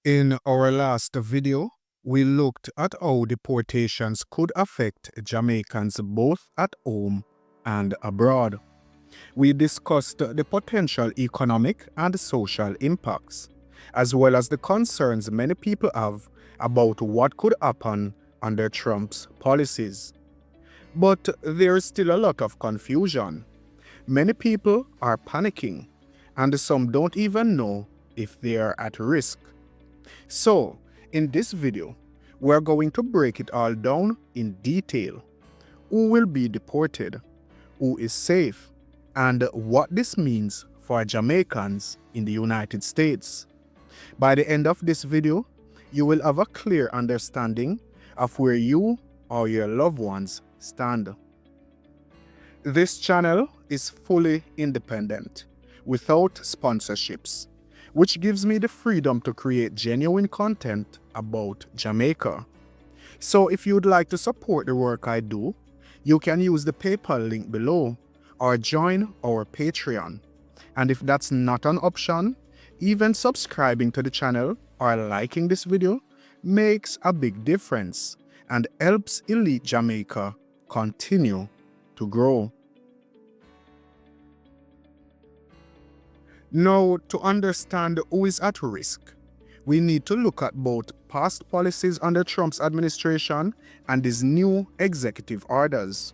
In our last video, we looked at how deportations could affect Jamaicans both at home and abroad. We discussed the potential economic and social impacts, as well as the concerns many people have about what could happen under Trump's policies. But there is still a lot of confusion. Many people are panicking, and some don't even know if they are at risk. So, in this video, we're going to break it all down in detail. Who will be deported, who is safe, and what this means for Jamaicans in the United States. By the end of this video, you will have a clear understanding of where you or your loved ones stand. This channel is fully independent, without sponsorships, which gives me the freedom to create genuine content about Jamaica. So if you'd like to support the work I do, you can use the PayPal link below or join our Patreon. And if that's not an option, even subscribing to the channel or liking this video makes a big difference and helps Elite Jamaica continue to grow. Now, to understand who is at risk, we need to look at both past policies under Trump's administration and his new executive orders.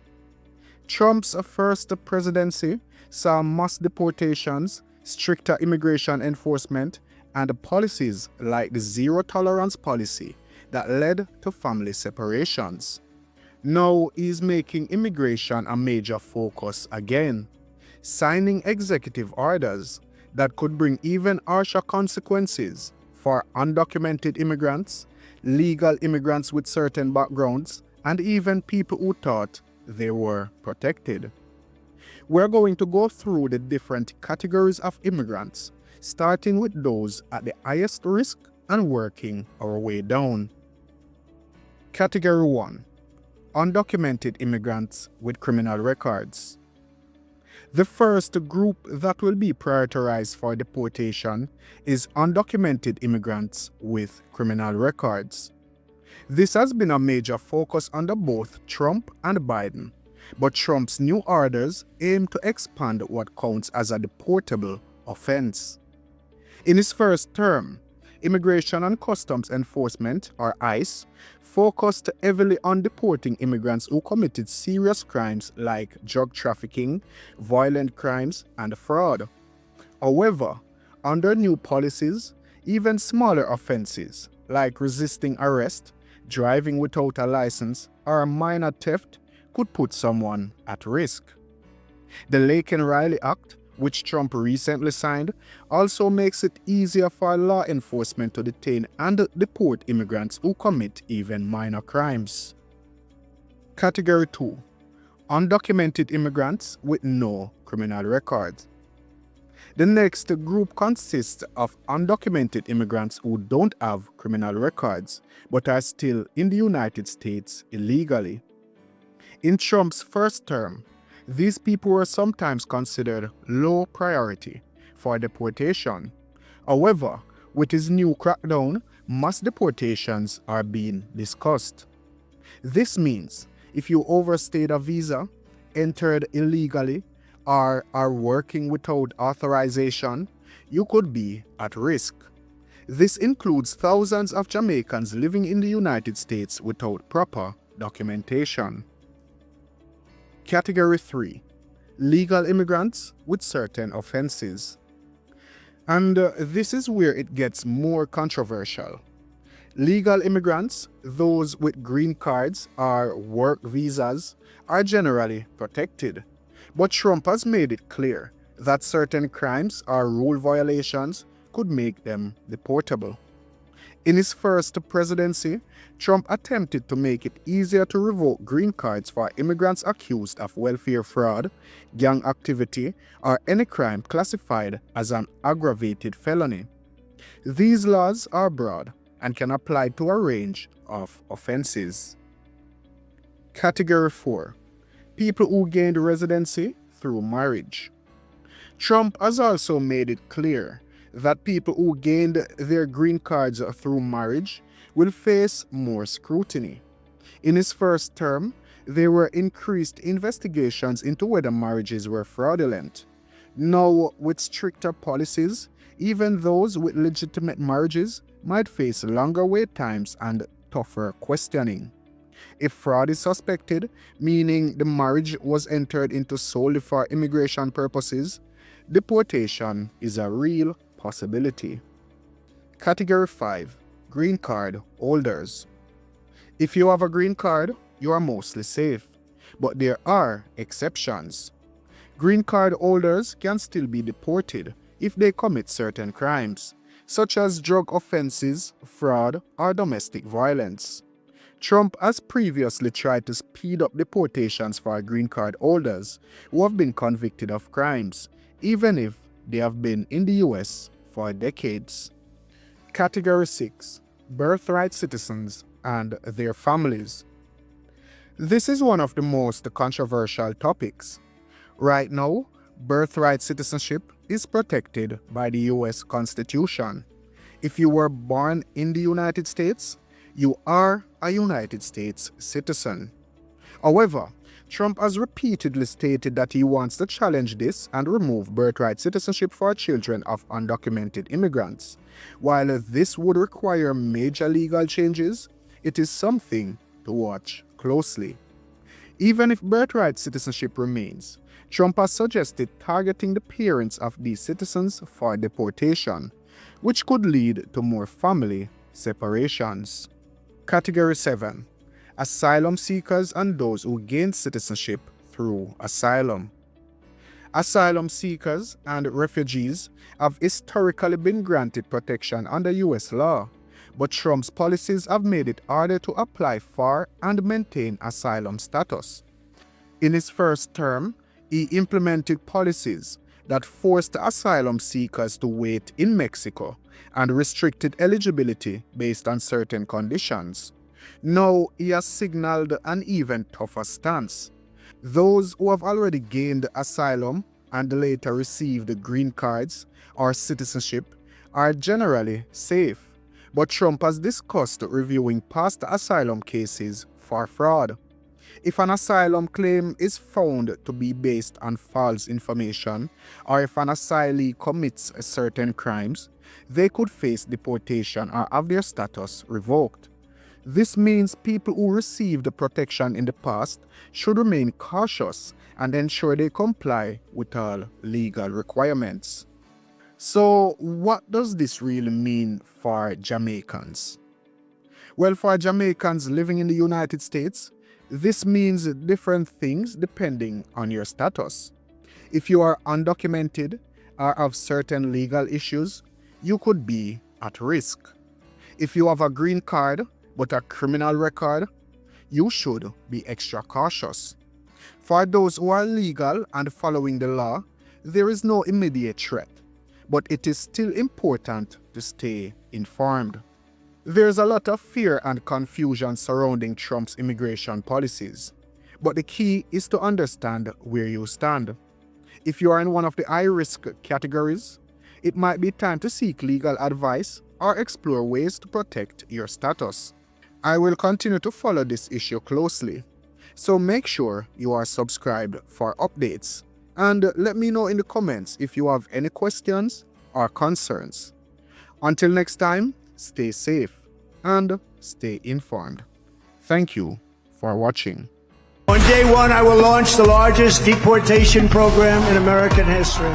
Trump's first presidency saw mass deportations, stricter immigration enforcement, and policies like the zero-tolerance policy that led to family separations. Now he's making immigration a major focus again, signing executive orders that could bring even harsher consequences for undocumented immigrants, legal immigrants with certain backgrounds, and even people who thought they were protected. We're going to go through the different categories of immigrants, starting with those at the highest risk and working our way down. Category 1. Undocumented immigrants with criminal records. The first group that will be prioritized for deportation is undocumented immigrants with criminal records. This has been a major focus under both Trump and Biden, but Trump's new orders aim to expand what counts as a deportable offense. In his first term, Immigration and Customs Enforcement, or ICE, focused heavily on deporting immigrants who committed serious crimes like drug trafficking, violent crimes, and fraud. However, under new policies, even smaller offenses like resisting arrest, driving without a license, or minor theft could put someone at risk. The Lake and Riley Act, which Trump recently signed, also makes it easier for law enforcement to detain and deport immigrants who commit even minor crimes. Category 2. Undocumented immigrants with no criminal record. The next group consists of undocumented immigrants who don't have criminal records but are still in the United States illegally. In Trump's first term, these people were sometimes considered low priority for deportation. However, with his new crackdown, mass deportations are being discussed. This means if you overstayed a visa, entered illegally, or are working without authorization, you could be at risk. This includes thousands of Jamaicans living in the United States without proper documentation. Category 3. Legal immigrants with certain offenses. And this is where it gets more controversial. Legal immigrants, those with green cards or work visas, are generally protected. But Trump has made it clear that certain crimes or rule violations could make them deportable. In his first presidency, Trump attempted to make it easier to revoke green cards for immigrants accused of welfare fraud, gang activity, or any crime classified as an aggravated felony. These laws are broad and can apply to a range of offenses. Category 4. People who gained residency through marriage. Trump has also made it clear that people who gained their green cards through marriage will face more scrutiny. In his first term, there were increased investigations into whether marriages were fraudulent. Now, with stricter policies, even those with legitimate marriages might face longer wait times and tougher questioning. If fraud is suspected, meaning the marriage was entered into solely for immigration purposes, deportation is a real possibility. Category 5. Green Card Holders. If you have a green card, you are mostly safe, but there are exceptions. Green card holders can still be deported if they commit certain crimes, such as drug offenses, fraud, or domestic violence. Trump has previously tried to speed up deportations for green card holders who have been convicted of crimes, even if they have been in the US for decades. Category 6. Birthright citizens and their families. This is one of the most controversial topics. Right now, birthright citizenship is protected by the US Constitution. If you were born in the United States, you are a United States citizen. However, Trump has repeatedly stated that he wants to challenge this and remove birthright citizenship for children of undocumented immigrants. While this would require major legal changes, it is something to watch closely. Even if birthright citizenship remains, Trump has suggested targeting the parents of these citizens for deportation, which could lead to more family separations. Category 7. Asylum seekers and those who gain citizenship through asylum. Asylum seekers and refugees have historically been granted protection under US law, but Trump's policies have made it harder to apply for and maintain asylum status. In his first term, he implemented policies that forced asylum seekers to wait in Mexico and restricted eligibility based on certain conditions. Now he has signaled an even tougher stance. Those who have already gained asylum and later received green cards or citizenship are generally safe, but Trump has discussed reviewing past asylum cases for fraud. If an asylum claim is found to be based on false information, or if an asylee commits certain crimes, they could face deportation or have their status revoked. This means people who received protection in the past should remain cautious and ensure they comply with all legal requirements. So, what does this really mean for Jamaicans? Well, for Jamaicans living in the United States, this means different things depending on your status. If you are undocumented or have certain legal issues, you could be at risk. If you have a green card but a criminal record, you should be extra cautious. For those who are legal and following the law, there is no immediate threat, but it is still important to stay informed. There's a lot of fear and confusion surrounding Trump's immigration policies, but the key is to understand where you stand. If you are in one of the high-risk categories, it might be time to seek legal advice or explore ways to protect your status. I will continue to follow this issue closely, so make sure you are subscribed for updates. And let me know in the comments if you have any questions or concerns. Until next time, stay safe and stay informed. Thank you for watching. On day one, I will launch the largest deportation program in American history.